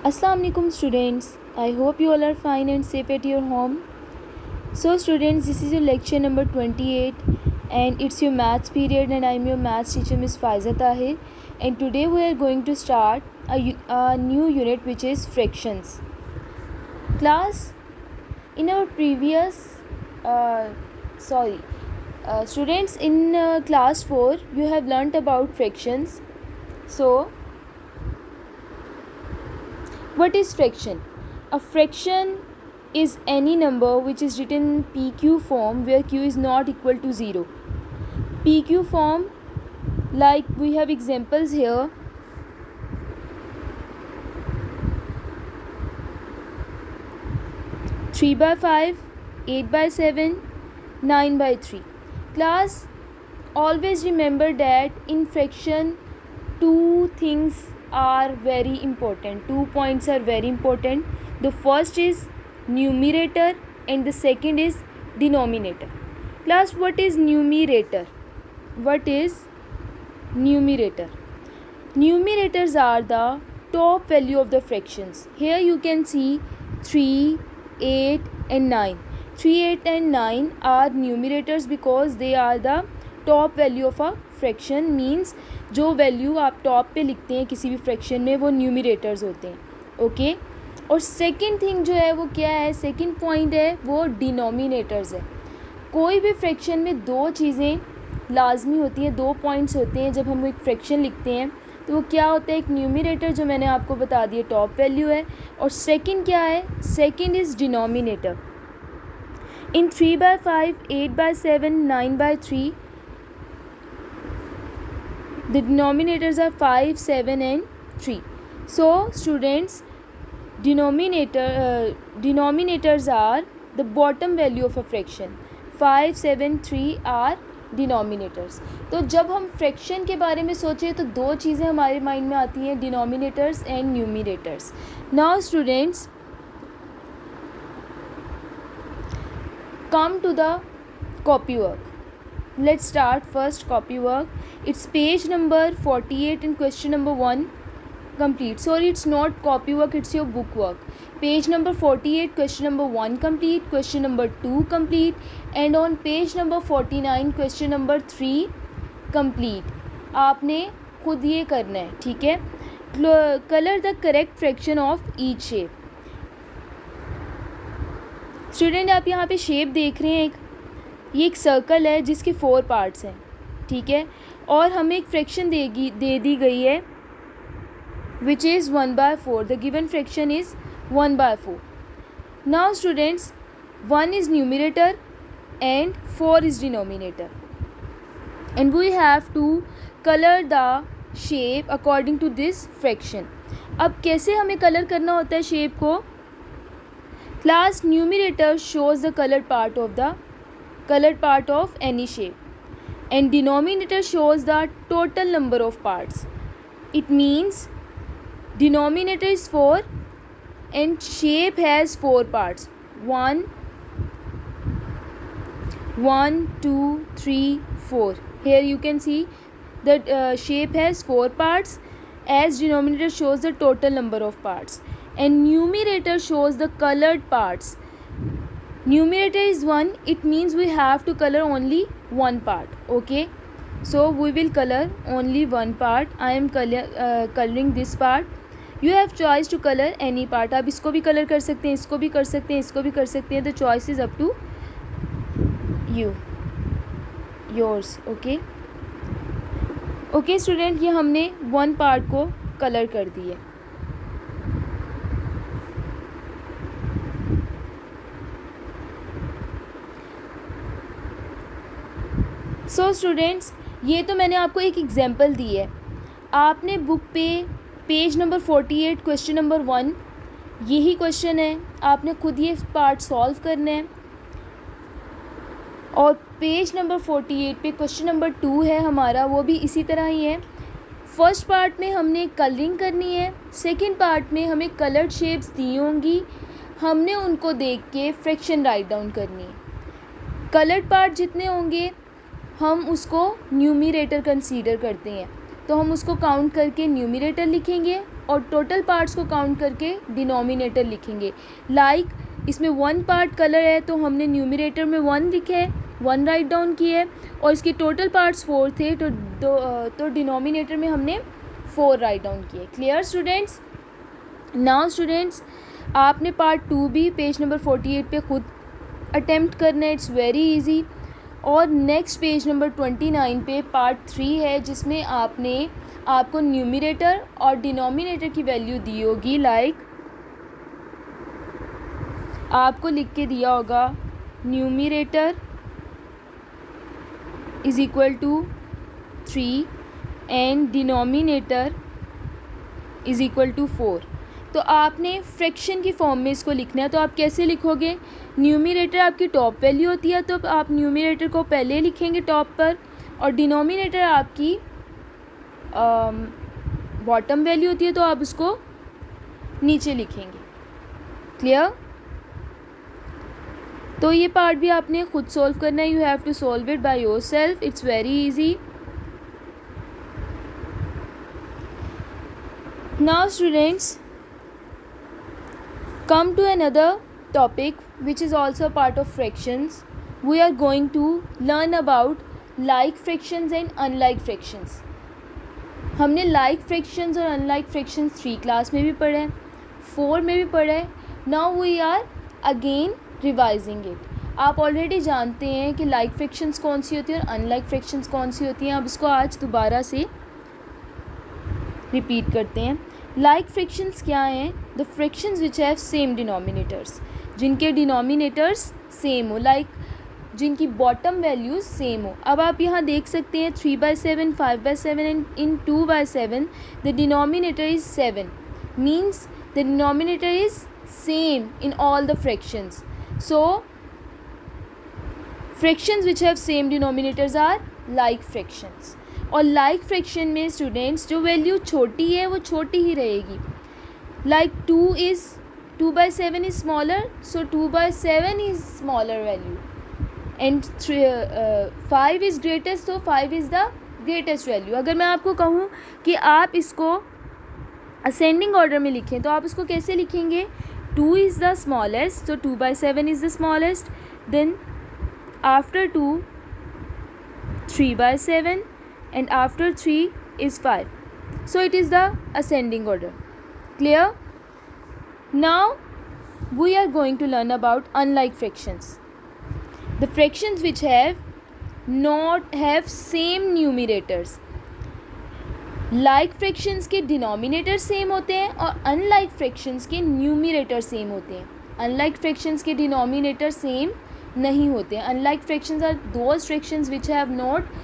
Assalamu alaikum students. I hope you all are fine and safe at your home. So students, this is your lecture number 28 and it's your maths period and I'm your maths teacher Miss Faiza Tahir, and today we are going to start a new unit which is fractions. Class, in our previous students, in class 4 you have learnt about fractions. So what is fraction? A fraction is any number which is written in PQ form where Q is not equal to 0. PQ form, like we have examples here. Three by 5, 8 by 7, 9 by 3. Class, always remember that in fraction two things are very important. 2 points are very important. The first is numerator and the second is denominator. Class, what is numerator? What is numerator? Numerators are the top value of the fractions. Here you can see 3, 8 and 9. 3, 8 and 9 are numerators because they are the top value of a fraction. Means जो value आप top पे लिखते हैं किसी भी fraction में वो न्यूमिरेटर्स होते हैं. ओके. और सेकंड थिंग जो है वो क्या है, सेकंड पॉइंट है वो डिनोमिनेटर्स है. कोई भी फ्रैक्शन में दो चीज़ें लाजमी होती हैं, दो पॉइंट्स होते हैं जब हम एक फ्रैक्शन लिखते हैं. तो वो क्या होता है, एक न्यूमिनेटर जो मैंने आपको बता दिया टॉप वैल्यू है, और सेकंड क्या है, second is denominator. In 3 by 5, 8 by 7, 9 by 3, the denominators are 5, 7 and 3. So students, denominators are the bottom value of a fraction. 5, 7, 3 are denominators. तो जब हम फ्रैक्शन के बारे में सोचें तो दो चीज़ें हमारे माइंड में आती हैं, denominators and numerators. Now students, come to the copy work. Let's start first copy work. It's page number 48 and question number 1 complete. Sorry, it's not copy work, it's your book work. Page number 48, question number 1 complete, question number 2 complete, and on page number 49 question number 3 complete. आपने खुद ये करना है, ठीक है. Color the correct fraction of each shape. Student, आप यहाँ पे शेप देख रहे हैं, ये एक सर्कल है जिसके 4 पार्ट्स हैं, ठीक है. और हमें एक फ्रैक्शन दे दी गई है which is 1/4. The given fraction is 1/4. Now students, 1 is numerator and 4 is denominator, and we have to colour the shape according to this fraction. अब कैसे हमें कलर करना होता है शेप को? Class, numerator shows the colored part of any shape, and denominator shows the total number of parts. It means denominator is 4 and shape has 4 parts. 1, 2, 3, 4. Here you can see that shape has 4 parts, as denominator shows the total number of parts, and numerator shows the colored parts. Numerator is 1, it means we have to color only one part. Okay, so we will color only one part. I am coloring this part. You have choice to color any part. आप इसको भी colour कर सकते हैं, इसको भी कर सकते हैं, इसको भी कर सकते हैं. The choice is up to yours. Okay student, ये हमने वन पार्ट को कलर कर दिया. सो स्टूडेंट्स, ये तो मैंने आपको एक एग्जांपल दी है. आपने बुक पे पेज नंबर 48 क्वेश्चन नंबर 1 यही क्वेश्चन है, आपने खुद ये पार्ट सॉल्व करना है. और पेज नंबर 48 पे क्वेश्चन नंबर 2 है हमारा, वो भी इसी तरह ही है. फर्स्ट पार्ट में हमने कलरिंग करनी है, सेकंड पार्ट में हमें कलर्ड शेप्स दी होंगी, हमने उनको देख के फ्रैक्शन राइट डाउन करनी है. कलर्ड पार्ट जितने होंगे हम उसको न्यूमिरेटर कंसीडर करते हैं. तो हम उसको काउंट करके न्यूमरेटर लिखेंगे और टोटल पार्ट्स को काउंट करके डिनोमिनेटर लिखेंगे. लाइक इसमें 1 पार्ट कलर है तो हमने न्यूमरेटर में 1 लिखे है, 1 राइट डाउन किए है, और इसके टोटल पार्ट्स 4 थे तो डिनोमिनेटर में हमने 4 राइट डाउन किए. Clear students? नाउ स्टूडेंट्स, आपने पार्ट 2 भी पेज नंबर 48 पे खुद अटेम्प्ट करना है. It's very easy. और नेक्स्ट पेज नंबर 29 पे पार्ट 3 है जिसमें आपको न्यूमरेटर और डिनोमिनेटर की वैल्यू दी होगी. लाइक आपको लिख के दिया होगा numerator is equal to 3 and denominator is equal to 4. तो आपने फ्रैक्शन की फॉर्म में इसको लिखना है. तो आप कैसे लिखोगे? न्यूमरेटर आपकी टॉप वैल्यू होती है तो आप न्यूमरेटर को पहले लिखेंगे टॉप पर, और डिनोमिनेटर आपकी बॉटम वैल्यू होती है तो आप उसको नीचे लिखेंगे. क्लियर? तो ये पार्ट भी आपने खुद सॉल्व करना है. You have to solve it by yourself. It's very easy. Now students, come to another topic which is also a part of fractions. We are going to learn about like fractions and unlike fractions. हमने like fractions और unlike fractions 3 class में भी पढ़ा है, 4 में भी पढ़ा है. Now we are again revising it. आप ऑलरेडी जानते हैं कि like fractions कौन सी होती है और unlike fractions कौन सी होती हैं. अब इसको आज दोबारा से रिपीट करते हैं. लाइक फ्रैक्शंस क्या हैं? The fractions which have same denominators, जिनके डिनोमिनेटर्स सेम हो, लाइक जिनकी बॉटम वैल्यूज सेम हो. अब आप यहाँ देख सकते हैं 3/7, 5/7 and in 2/7 the denominator is 7. Means the denominator is same in all the fractions. So fractions which have same denominators are like fractions. और लाइक फ्रैक्शन में स्टूडेंट्स जो वैल्यू छोटी है वो छोटी ही रहेगी. Like 2/7 is smaller, so 2/7 is smaller value. And 5 is greatest, तो 5 इज़ द ग्रेटेस्ट वैल्यू. अगर मैं आपको कहूँ कि आप इसको असेंडिंग ऑर्डर में लिखें तो आप इसको कैसे लिखेंगे? 2 is the smallest, so 2/7 is the smallest. Then after 2 3/7 and after 3 is 5. So it is the ascending order. Clear? Now we are going to learn about unlike fractions. The fractions which have same numerators. Like fractions के denominator same होते हैं और unlike fractions के numerator same होते हैं. Unlike fractions के denominator same नहीं होते हैं. Unlike fractions are those fractions which have not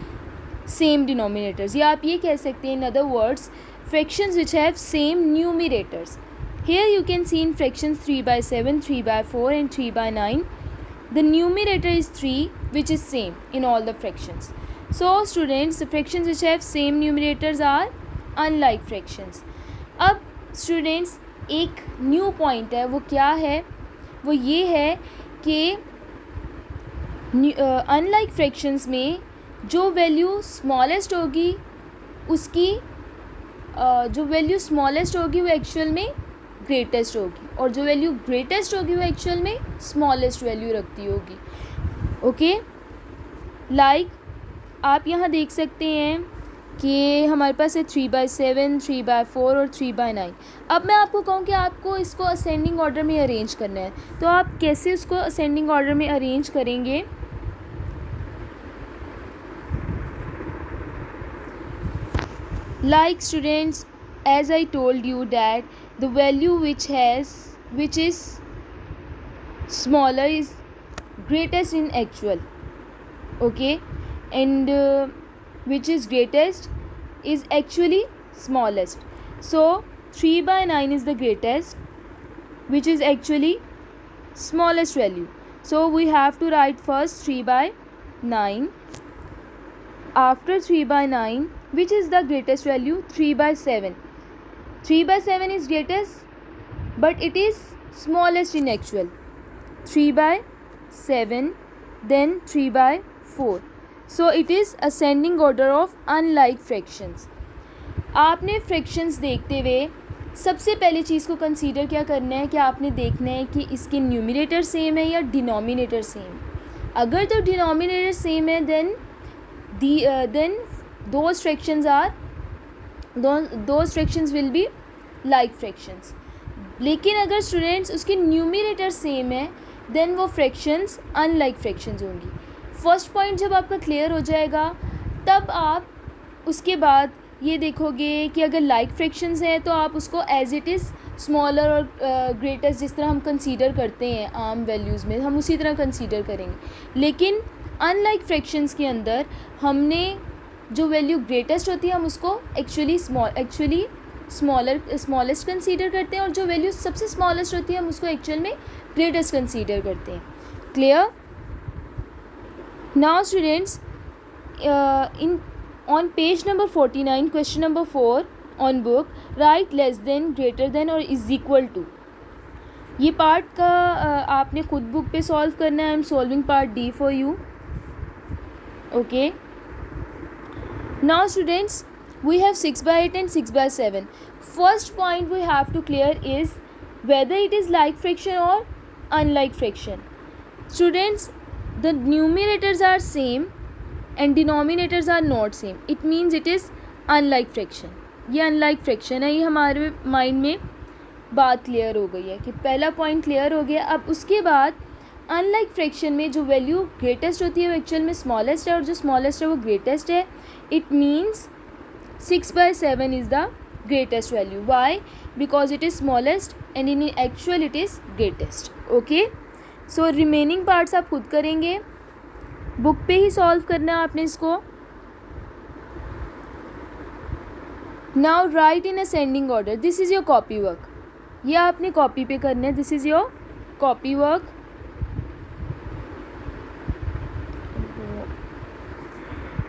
same denominators. या आप ये कह सकते हैं in other words fractions which have same numerators. Here you can see in fractions 3/7, 3/4 and 3/9 the numerator is 3 which is same in all the fractions. So students, the fractions which have same numerators are unlike fractions. अब students एक new point है, वो क्या है? वो ये है कि अनलाइक फ्रैक्शंस में जो वैल्यू स्मॉलेस्ट होगी उसकी जो वैल्यू स्मॉलेस्ट होगी वो एक्चुअल में ग्रेटेस्ट होगी, और जो वैल्यू ग्रेटेस्ट होगी वो एक्चुअल में स्मॉलेस्ट वैल्यू रखती होगी. ओके, लाइक आप यहाँ देख सकते हैं कि हमारे पास है 3/7, 3/4 और 3/9. अब मैं आपको कहूँ कि आपको इसको असेंडिंग ऑर्डर में अरेंज करना है, तो आप कैसे इसको असेंडिंग ऑर्डर में अरेंज करेंगे? Like students, as I told you that the value which is smaller is greatest in actual, okay, and which is greatest is actually smallest. So 3/9 is the greatest, which is actually smallest value. So we have to write first 3/9. After 3/9, which is the greatest value? 3/7. 3/7 is greatest, but it is smallest in actual. 3/7, then 3/4. So it is ascending order of unlike fractions. आपने fractions देखते हुए सबसे पहले चीज़ को consider क्या करना है कि आपने देखना है कि इसके न्यूमरेटर सेम है या डिनोमिनेटर सेम। अगर तो डिनोमिनेटर सेम है then those fractions will be like fractions। लेकिन अगर स्टूडेंट्स उसके न्यूमरेटर सेम है देन वो फ्रैक्शंस अनलाइक फ्रैक्शंस होंगी। फर्स्ट पॉइंट जब आपका क्लियर हो जाएगा तब आप उसके बाद ये देखोगे कि अगर लाइक फ्रैक्शंस हैं तो आप उसको एज इट इज़ स्मॉलर और ग्रेटेस्ट जिस तरह हम कंसीडर करते हैं आम वैल्यूज़ में हम उसी तरह कंसीडर करेंगे। लेकिन अनलाइक फ्रैक्शंस के अंदर हमने जो वैल्यू ग्रेटेस्ट होती है हम उसको एक्चुअली स्मॉलेस्ट कंसीडर करते हैं और जो वैल्यू सबसे स्मॉलेस्ट होती है हम उसको एक्चुअल में ग्रेटेस्ट कंसीडर करते हैं। Clear? Now students, in on page number 49 question number 4 on book, write less than, greater than और is equal to। ये पार्ट का आपने खुद बुक पे सॉल्व करना है। I am solving part D for you. Okay, now students we have 6/8 and 6/7। first point we have to clear is whether it is like fraction or unlike fraction। students, the numerators are same and denominators are not same, it means it is unlike fraction। ये unlike fraction है। ये हमारे mind में बात clear हो गई है कि पहला पॉइंट क्लियर हो गया। अब उसके बाद अनलाइक फ्रैक्शन में जो वैल्यू ग्रेटेस्ट होती है वो एक्चुअल में स्मॉलेस्ट है और जो स्मॉलेस्ट है वो ग्रेटेस्ट है। It means 6/7 is the greatest value। why? because it is smallest and in actual it is greatest। okay, so remaining parts आप खुद करेंगे, बुक पे ही सॉल्व करना है आपने इसको। now write in ascending order, this is your copy work। ये आपने कॉपी पे करना है, this is your copy work।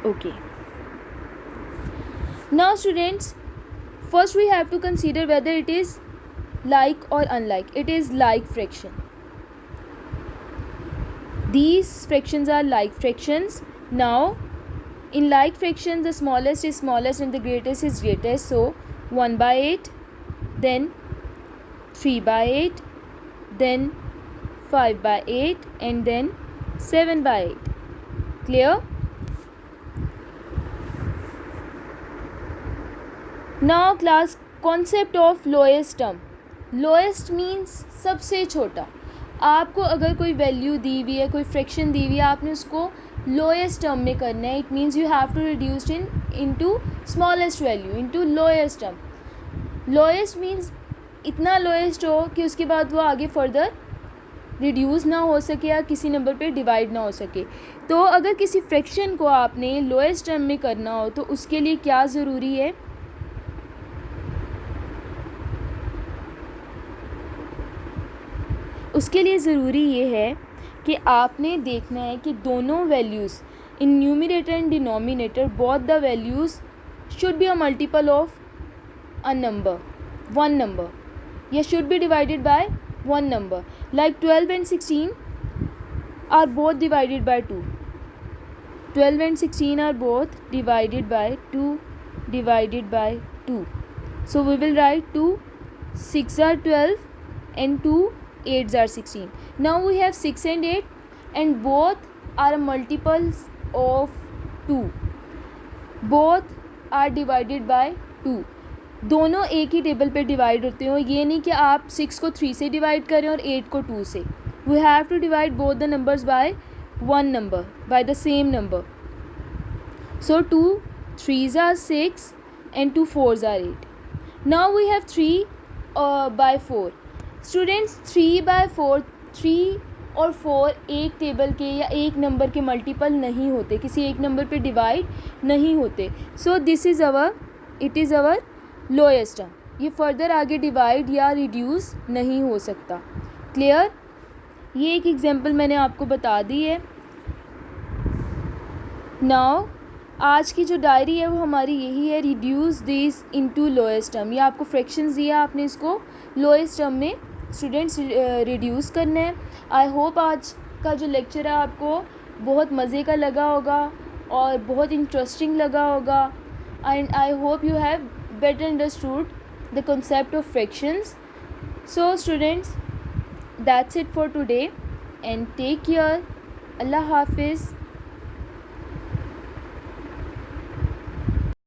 okay, now students, first we have to consider whether it is like or unlike। it is like fraction, these fractions are like fractions। now in like fractions the smallest is smallest and the greatest is greatest, so 1/8, then 3/8, then 5/8 and then 7/8। clear? Now class, concept of lowest term. Lowest means सबसे छोटा। आपको अगर कोई value दी हुई है, कोई fraction दी हुई है, आपने उसको लोएस्ट टर्म में करना है। It means you have to reduce into smallest value into lowest term. Lowest means इतना लोएस्ट हो कि उसके बाद वो आगे फर्दर रिड्यूस ना हो सके या किसी नंबर पे डिवाइड ना हो सके। तो अगर किसी फ्रैक्शन को आपने लोएस्ट टर्म में करना हो तो उसके लिए क्या ज़रूरी है? उसके लिए ज़रूरी ये है कि आपने देखना है कि दोनों values in numerator and denominator both the values should be a multiple of a number, one number, या should be divided by one number. Like 12 and 16 are both divided by 2। 12 and 16 are both divided by 2 divided by 2, so we will write 2 6 are 12 and 2 8s are 16। now we have 6 and 8 and both are multiples of 2, both are divided by 2। दोनों एक ही table पे divide होते हो। ये नहीं कि आप 6 को 3 से डिवाइड करें और 8 को 2 से। We have to divide both the numbers by one number, by the same number. So 2 3s are 6 and 2 4s are 8। now we have 3 by 4। Students 3/4, 3 और 4 एक टेबल के या एक नंबर के मल्टीपल नहीं होते, किसी एक नंबर पे डिवाइड नहीं होते। So this is it is our lowest term. ये फर्दर आगे डिवाइड या रिड्यूस नहीं हो सकता। क्लियर? ये एक एग्जांपल मैंने आपको बता दी है। नाउ आज की जो डायरी है वो हमारी यही है, reduce this into lowest term. ये आपको फ्रैक्शंस दिया, आपने इसको लोएस्ट टर्म में स्टूडेंट्स रिड्यूस करना है। आई होप आज का जो लेक्चर है आपको बहुत मज़े का लगा होगा और बहुत इंटरेस्टिंग लगा होगा and I hope you have better understood the concept of fractions. So students, that's it for today, and take care. Allah Hafiz.